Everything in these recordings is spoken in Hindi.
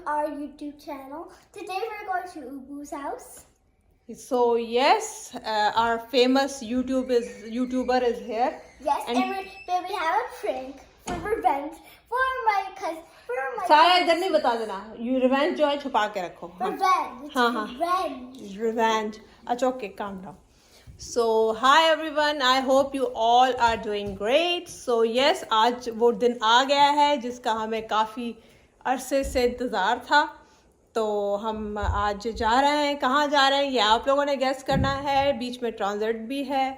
our YouTube channel. Today we're going to Ubu's house. So yes, our famous YouTuber is here. Yes, and we have a prank for revenge for my cousin. सारा इधर नहीं बता देना. You revenge जो है छुपा के रखो. Revenge. It's हाँ. Revenge. अच्छा, okay, calm down. So hi everyone, I hope you all are doing great. So yes, आज वो दिन आ गया है जिसका हमें काफ़ी अरसे से इंतज़ार था. तो हम आज जा रहे हैं. कहाँ जा रहे हैं ये आप लोगों ने गेस करना है. बीच में ट्रांजिट भी है.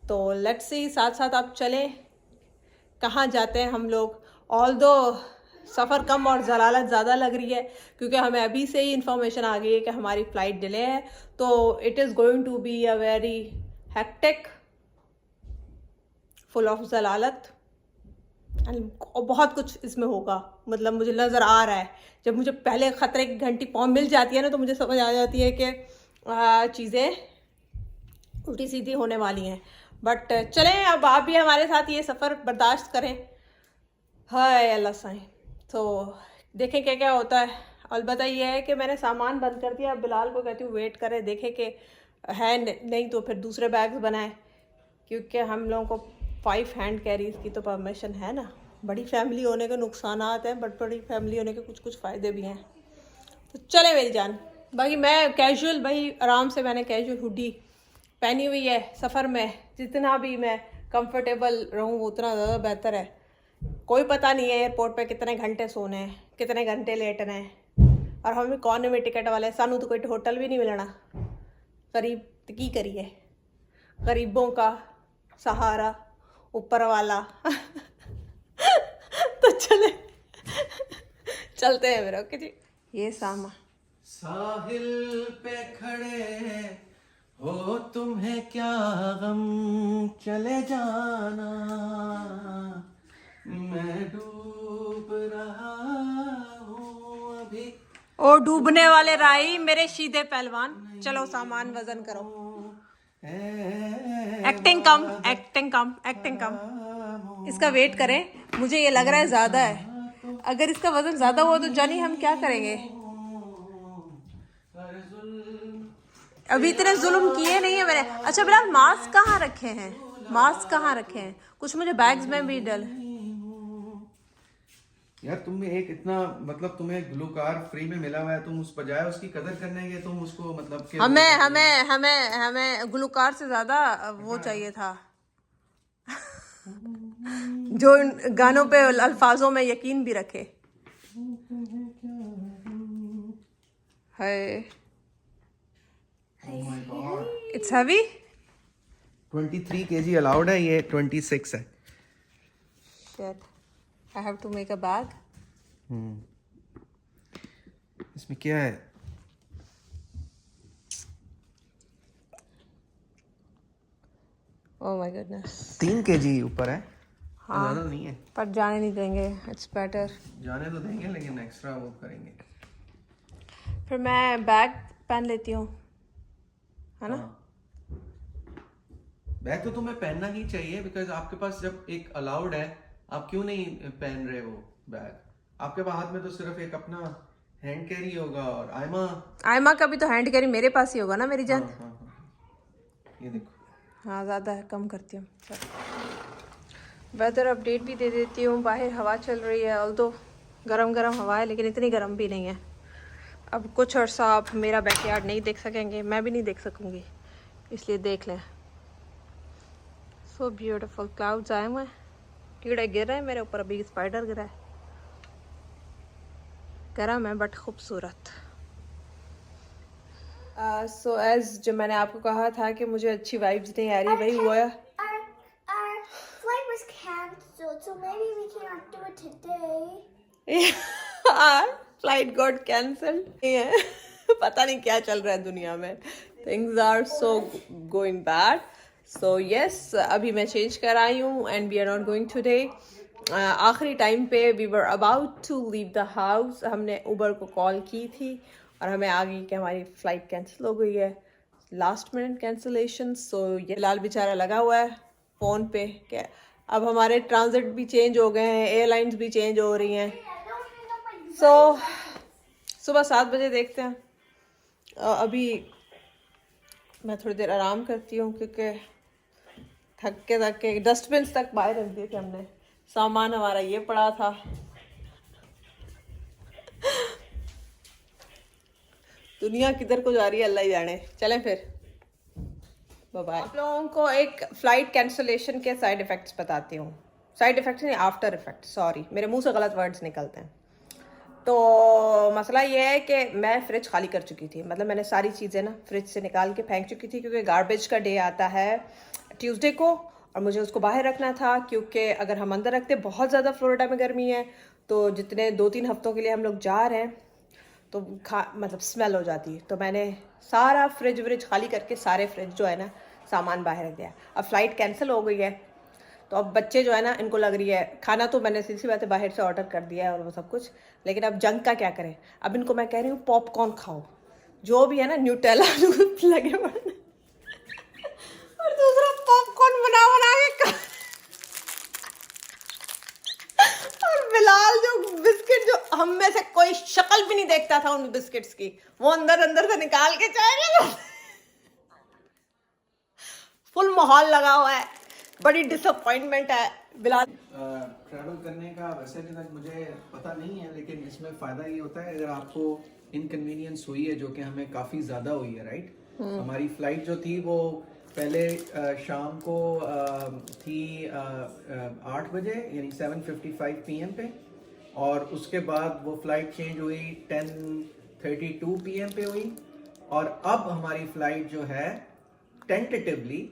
तो लेट्स सी, साथ साथ आप चलें कहाँ जाते हैं हम लोग. ऑल्दो सफ़र कम और ज़लालत ज़्यादा लग रही है क्योंकि हमें अभी से ही इंफॉर्मेशन आ गई है कि हमारी फ़्लाइट डिले है. तो it is going to be a very hectic, full of ज़लालत एंड बहुत कुछ इसमें होगा. मतलब मुझे नज़र आ रहा है. जब मुझे पहले ख़तरे की घंटी पाँव मिल जाती है ना तो मुझे समझ आ जाती है कि चीज़ें उल्टी सीधी होने वाली हैं. बट चलें, अब आप भी हमारे साथ ये सफ़र बर्दाश्त करें. हाय अल्लाह साईं. तो देखें क्या क्या होता है. अलबत्ता ये है कि मैंने सामान बंद कर दिया. अब बिलाल को कहती हूँ वेट करें, देखें कि है नहीं तो फिर दूसरे बैग्स बनाएं क्योंकि हम लोगों को 5 हैंड कैरीज की तो परमिशन है ना. बड़ी फैमिली होने के नुकसानात हैं बट बड़ी फैमिली होने के कुछ फ़ायदे भी हैं. तो चले मेरी जान. बाकी मैं कैजुअल, भाई आराम से मैंने कैजुअल हुडी पहनी हुई है. सफ़र में जितना भी मैं कंफर्टेबल रहूँ उतना ज़्यादा बेहतर है. कोई पता नहीं है एयरपोर्ट पे कितने घंटे सोने हैं, कितने घंटे लेटने हैं. और हम कौन में टिकट वाले, सानू तो कोई होटल भी नहीं मिलना. गरीब की करिए, गरीबों का सहारा ऊपर वाला. तो चलते हैं मेरा. ओके जी. ये साहिल पे खड़े हो तुम्हें क्या गम, चले जाना मैं डूब रहा हूँ अभी. ओ डूबने वाले राई मेरे शीदे पहलवान, चलो सामान वजन करो. एक्टिंग कम. इसका वेट करें. मुझे ये लग रहा है ज़्यादा है. अगर इसका वजन ज़्यादा हुआ तो जानी हम क्या करेंगे. अभी इतने जुल्म किए नहीं है मैंने. अच्छा बिलाल, मास्क कहाँ रखे हैं. कुछ मुझे बैग्स में भी डल. यार तुम्हें एक इतना, मतलब तुम्हें ग्लूकार फ्री में मिला हुआ है, तुम उस बजाय उसकी कदर करने के तुम उसको मतलब के हमें ग्लूकार से ज्यादा वो चाहिए था जो गानों पे अल्फाजों में यकीन भी रखे. है इट्स हैवी. 23 kg अलाउड है, ये 26 है. Shit. I have to make a bag. इसमें क्या है? Oh my goodness. 3 kg ऊपर है. हाँ, ज़्यादा नहीं है. पर जाने नहीं देंगे. It's better. जाने तो देंगे लेकिन एक्स्ट्रा वो करेंगे. फिर मैं बैग पहन लेती हूँ, है ना. बैग तो तुम्हें पहनना ही चाहिए बिकॉज आपके पास जब एक अलाउड है, आप क्यों नहीं पहन रहे हो बैग. आपके पास हाथ में तो सिर्फ एक अपना हैंड कैरी होगा. और आयमा का भी तो हैंड कैरी मेरे पास ही होगा ना मेरी जान. हाँ. ये देखो. हाँ ज़्यादा है, कम करती हूँ. वेदर अपडेट भी दे देती हूँ. बाहर हवा चल रही है, ऑल्दो गरम हवा है लेकिन इतनी गर्म भी नहीं है. अब कुछ अर्सा आप मेरा बैकयार्ड नहीं देख सकेंगे, मैं भी नहीं देख सकूँगी, इसलिए देख लें. So beautiful. क्लाउड्स आए हुए हैं, कीड़े गिर रहे हैं मेरे ऊपर. अभी स्पाइडर गिरा है. गर्म है बट खूबसूरत. सो एज जो मैंने आपको कहा था कि मुझे अच्छी वाइब्स नहीं आ रही, वही हुआ. Our flight was cancelled, so maybe we cannot do it today. Flight got cancelled. पता नहीं क्या चल रहा है दुनिया में. Things are so going bad. So yes, अभी मैं चेंज कर आई हूँ and we are not going today. आखिरी टाइम पे we were about to leave the house. हमने उबर को कॉल की थी और हमें आ गई कि हमारी फ़्लाइट कैंसिल हो गई है. Last minute cancellation. सो ये लाल बेचारा लगा हुआ है फ़ोन पे कि अब हमारे ट्रांजिट भी चेंज हो गए हैं, एयरलाइंस भी चेंज हो रही हैं. सो सुबह 7 बजे देखते हैं। अभी मैं थोड़ी देर आराम करती हूँ क्योंकि थक के डस्टबिन तक बाहर रख दिए थे हमने। सामान हमारा ये पड़ा था। दुनिया किधर को जा रही है अल्लाह ही जाने। चलें फिर, बाय बाय। आप लोगों को एक फ्लाइट कैंसलेशन के साइड इफ़ेक्ट्स बताती हूँ। साइड इफ़ेक्ट्स नहीं, आफ्टर इफ़ेक्ट, सॉरी मेरे मुंह से गलत वर्ड्स निकलते हैं। तो मसला ये है कि मैं फ़्रिज खाली कर चुकी थी, मतलब मैंने सारी चीज़ें ना फ्रिज से निकाल के फेंक चुकी थी क्योंकि गार्बेज का डे आता है ट्यूसडे को और मुझे उसको बाहर रखना था क्योंकि अगर हम अंदर रखते, बहुत ज़्यादा फ्लोरिडा में गर्मी है, तो जितने 2-3 हफ्तों के लिए हम लोग जा रहे हैं तो मतलब स्मेल हो जाती है। तो मैंने सारा फ्रिज व्रिज खाली करके सारे फ्रिज जो है ना सामान बाहर रख दिया। अब फ़्लाइट कैंसिल हो गई है तो अब बच्चे जो है ना इनको लग रही है, खाना तो मैंने सीधी सी बात है बाहर से ऑर्डर कर दिया है और वो सब कुछ, लेकिन अब जंक का क्या करें। अब इनको मैं कह रही हूँ पॉपकॉर्न खाओ, जो भी है ना न्यूटेला लगे पड़े और दूसरा पॉपकॉर्न बना के और बिलाल जो बिस्किट, जो हम में से कोई शक्ल भी नहीं देखता था उन बिस्किट्स की, वो अंदर से निकाल के चाय फुल माहौल लगा हुआ है। बड़ी डिसअपॉइंटमेंट है बिलाल। ट्रैवल करने का वैसे भी तक मुझे पता नहीं है, लेकिन इसमें फ़ायदा ये होता है अगर आपको इनकन्वीनियंस हुई है, जो कि हमें काफ़ी ज़्यादा हुई है, राइट। हमारी फ़्लाइट जो थी वो पहले शाम को थी 8 बजे यानी 7:55 PM पे, और उसके बाद वो फ़्लाइट चेंज हुई 10:32 PM पे हुई, और अब हमारी फ़्लाइट जो है टेंटेटिवली,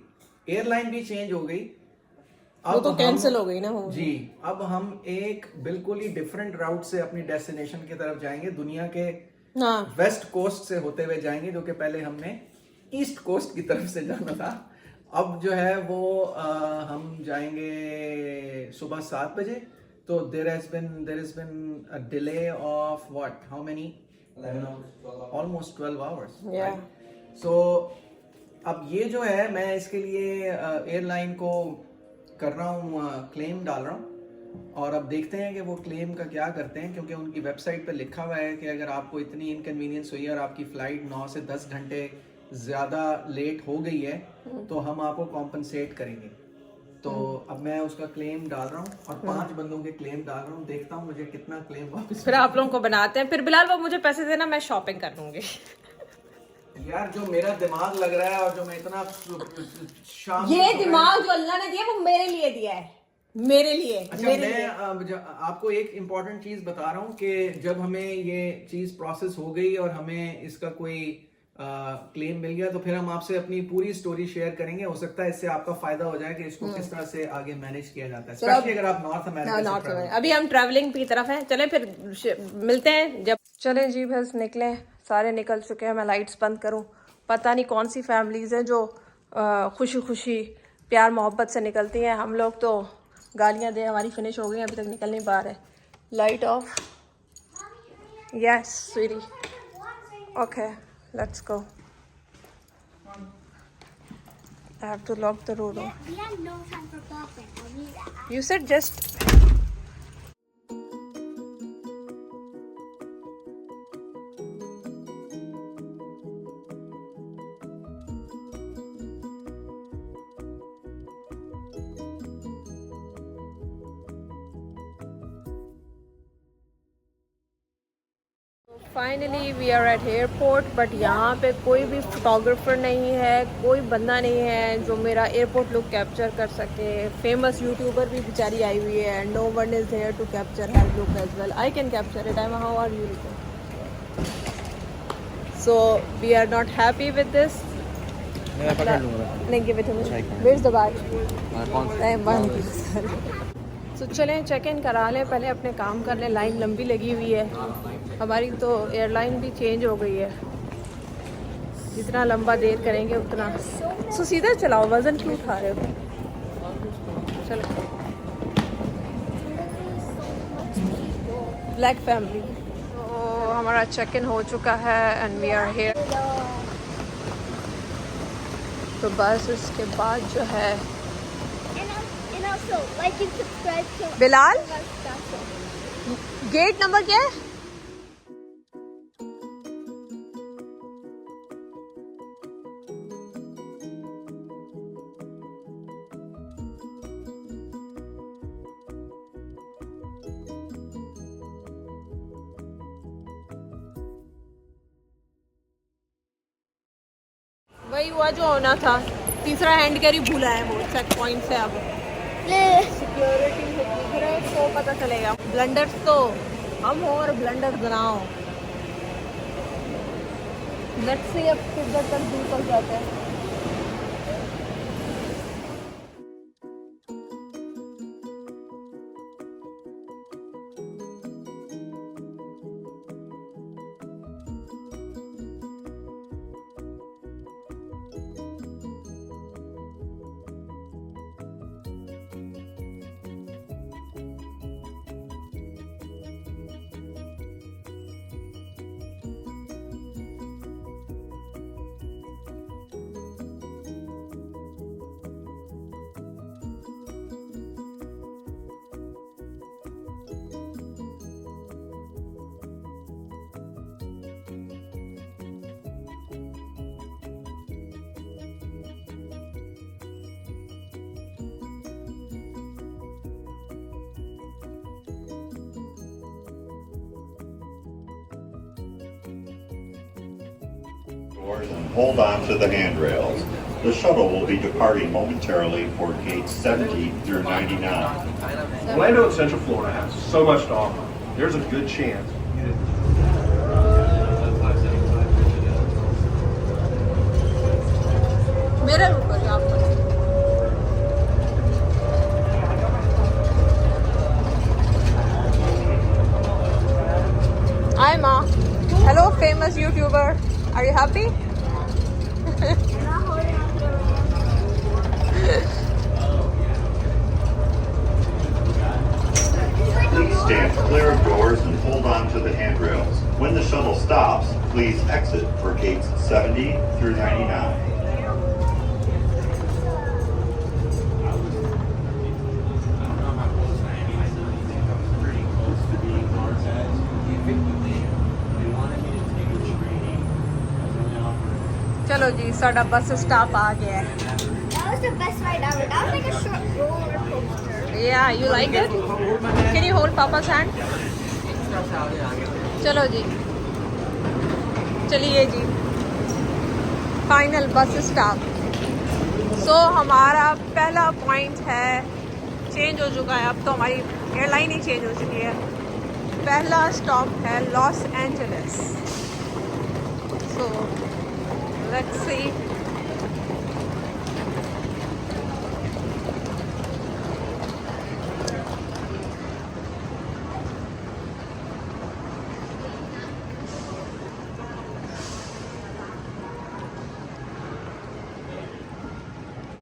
एयरलाइन भी चेंज हो गई, वो तो कैंसिल हो गई ना वो। जी, अब हम एक बिल्कुल ही डिफरेंट राउट से अपनी डेस्टिनेशन की तरफ जाएंगे, दुनिया के वेस्ट कोस्ट से होते हुए जाएंगे, जो कि पहले हमने ईस्ट कोस्ट की तरफ से जाना था। अब जो है वो हम जाएंगे सुबह 7 बजे। तो there has been a delay of what, how many, almost 12 hours, yeah. right? So अब ये जो है मैं इसके लिए एयरलाइन को कर रहा हूँ, क्लेम डाल रहा हूँ, और अब देखते हैं कि वो क्लेम का क्या करते हैं, क्योंकि उनकी वेबसाइट पे लिखा हुआ है कि अगर आपको इतनी इनकन्वीनियंस हुई है और आपकी फ़्लाइट 9 से 10 घंटे ज़्यादा लेट हो गई है तो हम आपको कॉम्पनसेट करेंगे। तो अब मैं उसका क्लेम डाल रहा हूँ और 5 बंदों के क्लेम डाल रहा हूँ, देखता हूँ मुझे कितना क्लेम वापस। फिर आप लोगों को बनाते हैं। फिर बिलाल वो मुझे पैसे देना, मैं शॉपिंग कर लूंगी। यार जो मेरा दिमाग लग रहा है और जो मैं इतना शाम ये दिमाग जो अल्लाह ने दिया वो मेरे लिए दिया है, मेरे लिए। अच्छा, मेरे मैं लिए। आपको एक इम्पोर्टेंट चीज बता रहा हूँ कि जब हमें ये चीज प्रोसेस हो गई और हमें इसका कोई क्लेम मिल गया तो फिर हम आपसे अपनी पूरी स्टोरी शेयर करेंगे। हो सकता है इससे आपका फायदा हो जाए कि इसको किस तरह से आगे मैनेज किया जाता है, स्पेशली अगर आप नॉर्थ अमेरिका। अभी हम ट्रैवलिंग की तरफ हैं, चलें फिर मिलते हैं जब। चलें जी बस निकले, सारे निकल चुके हैं। मैं लाइट्स बंद करूं, पता नहीं कौन सी फैमिलीज हैं जो खुशी खुशी प्यार मोहब्बत से निकलती हैं। हम लोग तो गालियां दे हमारी फिनिश हो गई, अभी तक निकल नहीं पा रहे। Light off, yes sweetie, okay let's go. I have to lock the door. We have no time for bopping. I need that. You said just. Finally we are at airport, but यहाँ पे कोई भी फोटोग्राफर नहीं है, कोई बंदा नहीं है जो मेरा एयरपोर्ट लुक कैप्चर कर सके। फेमस यूट्यूबर भी बेचारी आई हुई है, no one is there to capture her look as well. I can capture it, I am how are you. So we are not happy with this. नहीं, give it me, where is the bag. तो चलें चेक इन करा लें, पहले अपने काम कर लें, लाइन लंबी लगी हुई है हमारी। तो एयरलाइन भी चेंज हो गई है, जितना लंबा देर करेंगे उतना। सो सीधा चलाओ, वज़न क्यों उठा रहे हो। चलो ब्लैक फैमिली। तो हमारा चेक इन हो चुका है एंड वी आर हेयर। तो बस उसके बाद जो है Also, like and subscribe to Bilal, our special. Gate number क्या है? वही हुआ जो होना था, तीसरा हैंड कैरी भूला है वो चेक पॉइंट से। अब सिक्योरिटी से पूछ रहे तो पता चलेगा। ब्लंडर्स तो हम हो और ब्लंडर्स बनाओ। लेट्स सी अब किधर तक दूर तक जाते हैं। And hold on to the handrails. The shuttle will be departing momentarily for gates 70 through 99. Orlando and Central Florida has so much to offer. There's a good chance. मेरे ऊपर आप Hi Ma. Hello famous YouTuber. Are you happy? Please stand clear of doors and hold on to the handrails. When the shuttle stops, please exit for gates 70 through 99. चलो जी साडा बस स्टॉप आ गया है। That was the best ride ever. That was like a short roller coaster. Yeah, you like it? Can you hold Papa's hand? चलो जी, चलिए जी, फाइनल बस स्टॉप। सो हमारा पहला पॉइंट है चेंज हो चुका है। अब तो हमारी एयरलाइन ही चेंज हो चुकी है। पहला स्टॉप है Los Angeles. So let's see